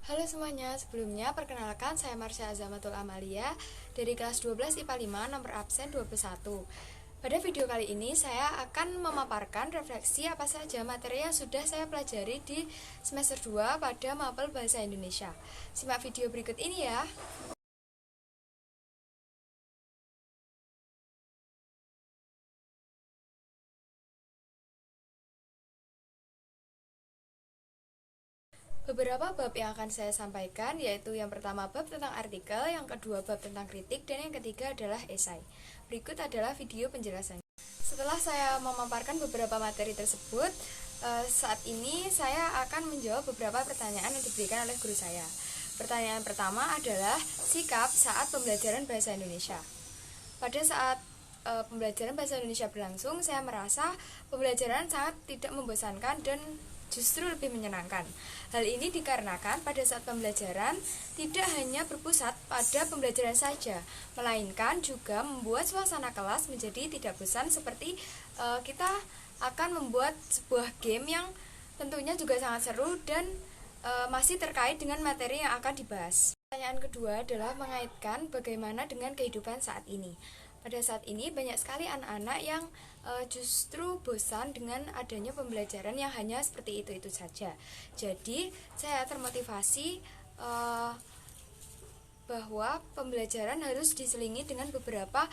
Halo semuanya, sebelumnya perkenalkan saya Marsha Azamatul Amalia dari kelas 12 IPA 5 nomor absen 21. Pada video kali ini saya akan memaparkan refleksi apa saja materi yang sudah saya pelajari di semester 2 pada Mapel Bahasa Indonesia. Simak video berikut ini ya. Beberapa bab yang akan saya sampaikan yaitu yang pertama bab tentang artikel, yang kedua bab tentang kritik, dan yang ketiga adalah esai. Berikut adalah video penjelasannya. Setelah saya memaparkan beberapa materi tersebut, saat ini saya akan menjawab beberapa pertanyaan yang diberikan oleh guru saya. Pertanyaan pertama adalah sikap saat pembelajaran bahasa Indonesia. Pada saat pembelajaran bahasa Indonesia berlangsung, saya merasa pembelajaran sangat tidak membosankan dan justru lebih menyenangkan. Hal ini dikarenakan pada saat pembelajaran tidak hanya berpusat pada pembelajaran saja, melainkan juga membuat suasana kelas menjadi tidak bosan, seperti kita akan membuat sebuah game yang tentunya juga sangat seru dan masih terkait dengan materi yang akan dibahas. Pertanyaan kedua adalah mengaitkan bagaimana dengan kehidupan saat ini. Pada saat ini banyak sekali anak-anak yang justru bosan dengan adanya pembelajaran yang hanya seperti itu saja. Jadi saya termotivasi bahwa pembelajaran harus diselingi dengan beberapa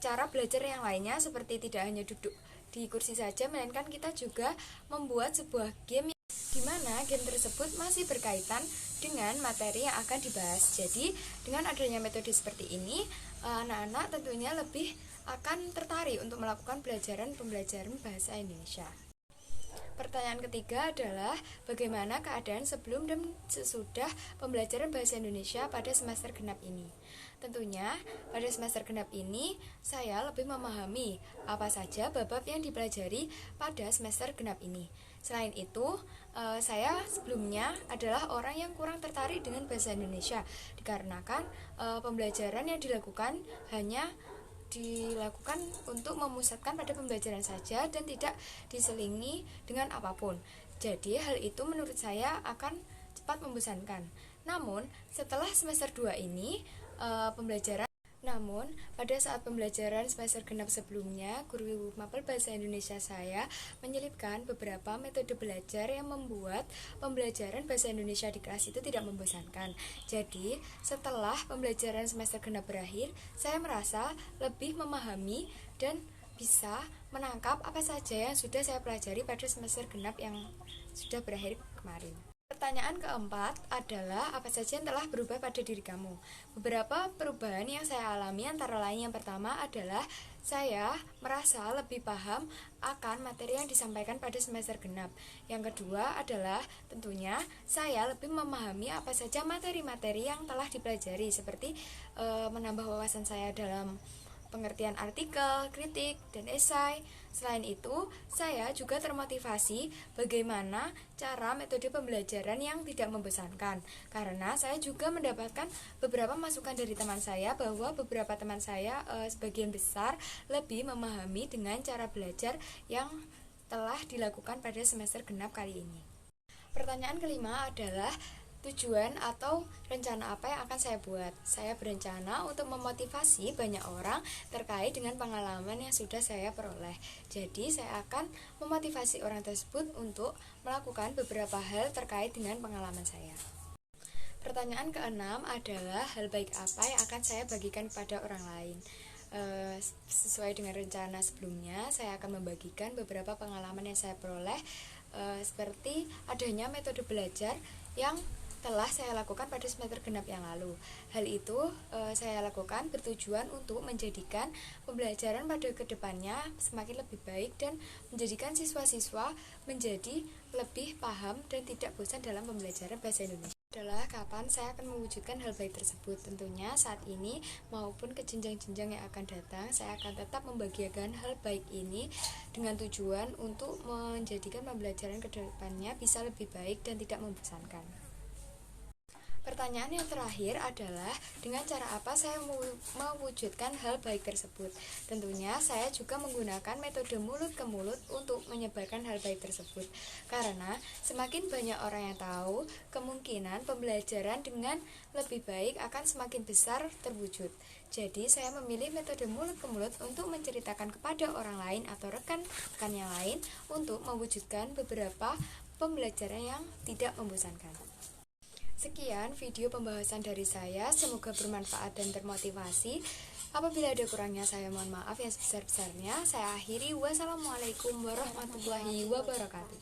cara belajar yang lainnya, seperti tidak hanya duduk di kursi saja, melainkan kita juga membuat sebuah game di mana game tersebut masih berkaitan dengan materi yang akan dibahas. Jadi dengan adanya metode seperti ini, anak-anak tentunya lebih akan tertarik untuk melakukan pembelajaran bahasa Indonesia. Pertanyaan ketiga adalah bagaimana keadaan sebelum dan sesudah pembelajaran bahasa Indonesia pada semester genap ini. Tentunya pada semester genap ini saya lebih memahami apa saja bab-bab yang dipelajari pada semester genap ini. Selain itu, saya sebelumnya adalah orang yang kurang tertarik dengan bahasa Indonesia, dikarenakan pembelajaran yang dilakukan hanya dilakukan untuk memusatkan pada pembelajaran saja dan tidak diselingi dengan apapun. Jadi hal itu menurut saya akan cepat membosankan. Namun setelah semester 2 ini pada saat pembelajaran semester genap sebelumnya, guru Mapel Bahasa Indonesia saya menyelipkan beberapa metode belajar yang membuat pembelajaran bahasa Indonesia di kelas itu tidak membosankan. Jadi, setelah pembelajaran semester genap berakhir, saya merasa lebih memahami dan bisa menangkap apa saja yang sudah saya pelajari pada semester genap yang sudah berakhir kemarin. Pertanyaan keempat adalah apa saja yang telah berubah pada diri kamu. Beberapa perubahan yang saya alami antara lain yang pertama adalah saya merasa lebih paham akan materi yang disampaikan pada semester genap. Yang kedua adalah tentunya saya lebih memahami apa saja materi-materi yang telah dipelajari, seperti menambah wawasan saya dalam pengertian artikel, kritik, dan esai. Selain itu, saya juga termotivasi bagaimana cara metode pembelajaran yang tidak membosankan, karena saya juga mendapatkan beberapa masukan dari teman saya bahwa beberapa teman saya sebagian besar lebih memahami dengan cara belajar yang telah dilakukan pada semester genap kali ini. Pertanyaan kelima adalah tujuan atau rencana apa yang akan saya buat. Saya berencana untuk memotivasi banyak orang terkait dengan pengalaman yang sudah saya peroleh. Jadi saya akan memotivasi orang tersebut untuk melakukan beberapa hal terkait dengan pengalaman saya. Pertanyaan keenam adalah hal baik apa yang akan saya bagikan kepada orang lain. Sesuai dengan rencana sebelumnya, saya akan membagikan beberapa pengalaman yang saya peroleh, seperti adanya metode belajar yang telah saya lakukan pada semester genap yang lalu. Hal itu saya lakukan bertujuan untuk menjadikan pembelajaran pada kedepannya semakin lebih baik dan menjadikan siswa-siswa menjadi lebih paham dan tidak bosan dalam pembelajaran bahasa Indonesia. Adalah kapan saya akan mewujudkan hal baik tersebut. Tentunya saat ini maupun ke jenjang-jenjang yang akan datang, saya akan tetap membagikan hal baik ini dengan tujuan untuk menjadikan pembelajaran ke depannya bisa lebih baik dan tidak membosankan. Pertanyaan yang terakhir adalah dengan cara apa saya mewujudkan hal baik tersebut. Tentunya saya juga menggunakan metode mulut ke mulut untuk menyebarkan hal baik tersebut. Karena semakin banyak orang yang tahu, kemungkinan pembelajaran dengan lebih baik akan semakin besar terwujud. Jadi saya memilih metode mulut ke mulut untuk menceritakan kepada orang lain atau rekan-rekan yang lain untuk mewujudkan beberapa pembelajaran yang tidak membosankan. Sekian video pembahasan dari saya, semoga bermanfaat dan termotivasi. Apabila ada kurangnya saya mohon maaf yang sebesar-besarnya. Saya akhiri, wassalamualaikum warahmatullahi wabarakatuh.